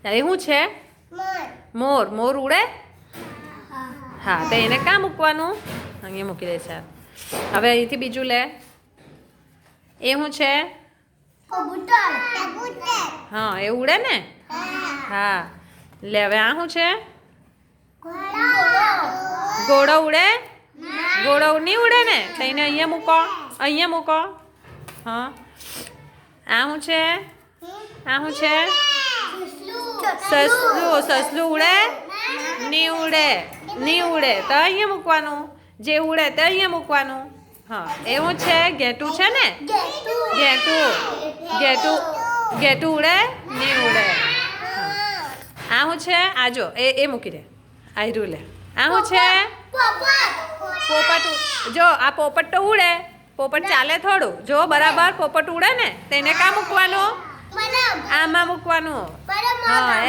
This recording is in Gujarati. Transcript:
એ શું છે? મોર. મોર ઉડે? હા, તો એને ક્યાં મૂકવાનું? અહીંયા મૂકી દે છે. હવે અહીંથી બીજું લે. એ શું છે? હા, એ ઉડે ને? હા. લે હવે આ શું છે? ઘોડો ઉડે? ઘોડો નહીં ઉડે ને? તો એને અહીંયા મૂકો. અહીંયા મૂકો. હા. આ શું છે? આ શું છે? સસલું. સસલું ઉડે? નહીં ઉડે. નહીં ઉડે તો અહીંયા મૂકવાનું. જે ઉડે તો અહીંયા મૂકવાનું. હા, એવું છે. ઘેટું છે ને? ઘેટું. ઘેટું. ઘેટું ઉડે? નહીં ઉડે. આ શું છે? આ જો એ મૂકી દે. આયરું લે. આ શું છે? પોપટ. જો આ પોપટ તો ઉડે. પોપટ ચાલે થોડું. જો બરાબર પોપટ ઉડે ને તેને કાં મૂકવાનું? આમાં મૂકવાનું. હા,